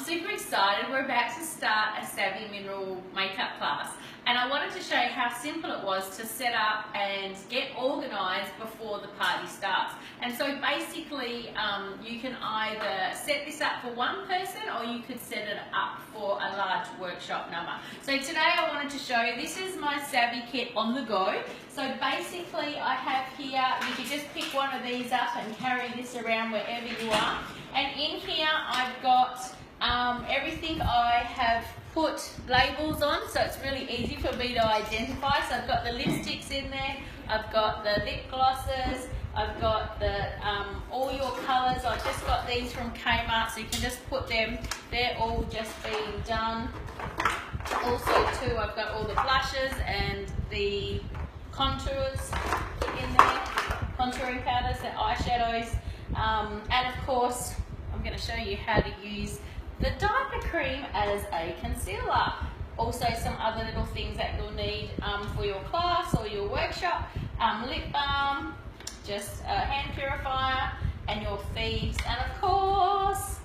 super excited. We're about to start a Savvy Mineral makeup class, and I wanted to show you how simple it was to set up and get organised before the party starts. And so basically you can either set this up for one person or you could set it up for a large workshop number. So today I wanted to show you, this is my Savvy kit on the go. So basically I have here, you can just pick one of these up and carry this around wherever you are. And in here I've got everything I have put labels on, so it's really easy for me to identify. So I've got the lipsticks in there, I've got the lip glosses, I've got the all your colours. I've just got these from Kmart, so you can just put them, they're all just being done. Also too, I've got all the blushes and the contours in there, contouring powders, the eyeshadows, and of course I'm going to show you how to use the diaper cream as a concealer. Also some other little things that you'll need for your class or your workshop, lip balm, just a hand purifier, and your thieves, and of course,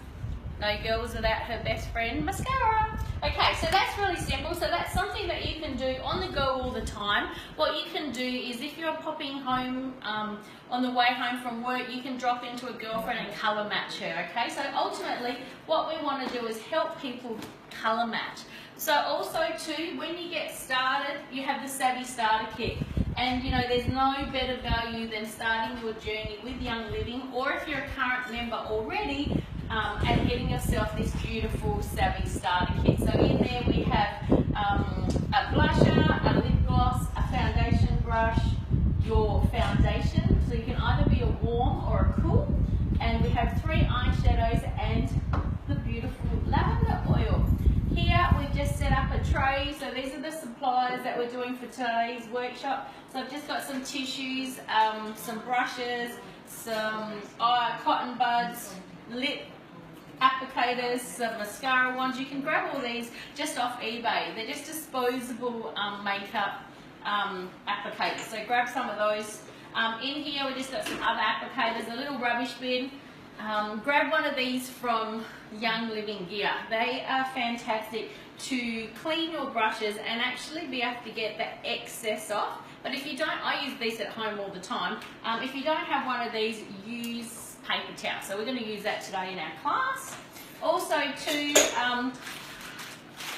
no girls without her best friend, mascara. Okay, so that's really simple. So that's something that you can do on the go all the time. What you can do is if you're popping home on the way home from work, you can drop into a girlfriend and colour match her, okay? So ultimately, what we want to do is help people colour match. So also too, when you get started, you have the Savvy Starter Kit. And you know, there's no better value than starting your journey with Young Living, or if you're a current member already, and getting yourself this beautiful Savvy Starter Kit. So in there we have a blusher, a lip gloss, a foundation brush, your foundation, so you can either be a warm or a cool, and we have 3 eyeshadows and the beautiful lavender oil. Here we've just set up a tray, so these are the supplies that we're doing for today's workshop. So I've just got some tissues, some brushes, some cotton buds, lip applicators, some mascara ones. You can grab all these just off eBay. They're just disposable makeup applicators, so grab some of those. In here we just got some other applicators, a little rubbish bin. Grab one of these from Young Living Gear. They are fantastic to clean your brushes and actually be able to get the excess off. But if you don't, I use these at home all the time. If you don't have one of these, use paper towel. So we're going to use that today in our class. Also too,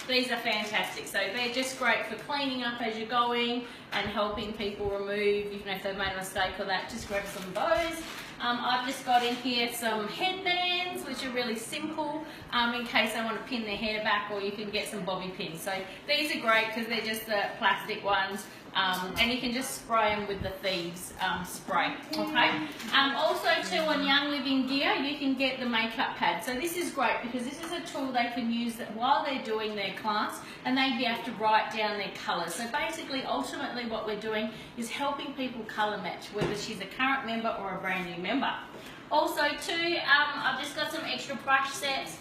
these are fantastic. So they're just great for cleaning up as you're going and helping people remove, even if they've made a mistake or that, just grab some of those. I've just got in here some headbands, which are really simple in case they want to pin their hair back, or you can get some bobby pins. So these are great because they're just the plastic ones, and you can just spray them with the thieves spray, okay? Also too, on Young Living Gear, you can get the makeup pad. So this is great because this is a tool they can use while they're doing their class, and they'd be able to write down their colours. So basically, ultimately what we're doing is helping people colour match, whether she's a current member or a brand new member. Also too, I've just got some extra brush sets.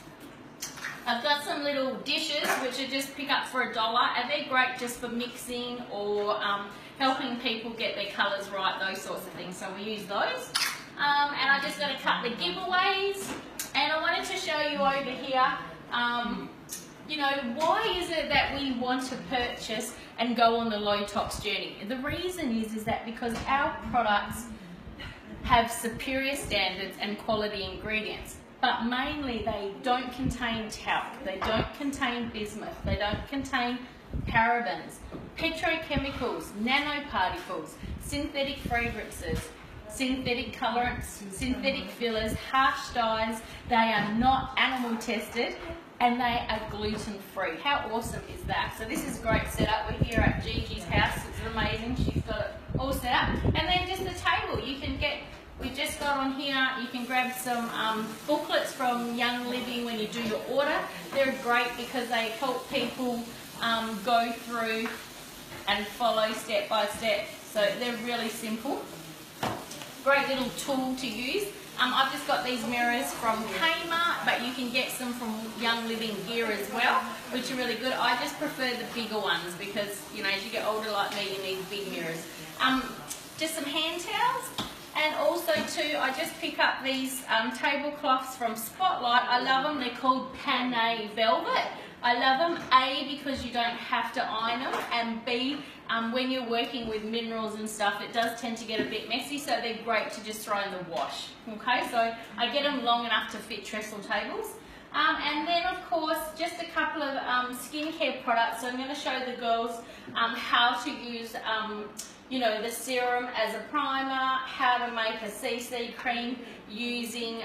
I've got some little dishes which are just pick up for $1, and they're great just for mixing or helping people get their colours right, those sorts of things. So we use those. And I just got to cut the giveaways, and I wanted to show you over here, you know, why is it that we want to purchase and go on the low tox journey? The reason is that because our products have superior standards and quality ingredients, but mainly they don't contain talc, they don't contain bismuth, they don't contain parabens, petrochemicals, nanoparticles, synthetic fragrances, synthetic colorants, synthetic fillers, harsh dyes. They are not animal tested, and they are gluten free. How awesome is that? So this is great setup. We're here at Gigi's house. It's amazing. She's got it all set up. And then just the table. You can get, we've just got on here, you can grab some booklets from Young Living when you do your order. They're great because they help people go through and follow step by step. So they're really simple. Great little tool to use. I've just got these mirrors from Kmart, but you can get some from Young Living Gear as well, which are really good. I just prefer the bigger ones because, you know, as you get older like me, you need big mirrors. Just some hand towels. And also too, I just pick up these tablecloths from Spotlight. I love them. They're called Panay Velvet. I love them, A, because you don't have to iron them, and B, when you're working with minerals and stuff, it does tend to get a bit messy, so they're great to just throw in the wash. Okay, so I get them long enough to fit trestle tables. And then of course, just a couple of skincare products. So I'm going to show the girls how to use you know, the serum as a primer, how to make a CC cream using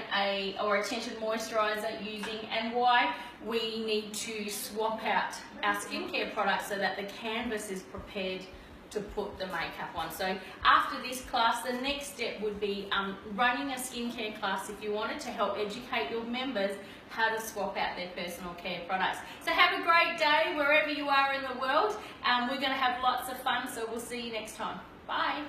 or a tinted moisturiser using, and why we need to swap out our skincare products so that the canvas is prepared to put the makeup on. So after this class, the next step would be running a skincare class if you wanted to help educate your members how to swap out their personal care products. So have a great day wherever you are in the world. We're going to have lots of fun, so we'll see you next time. Bye.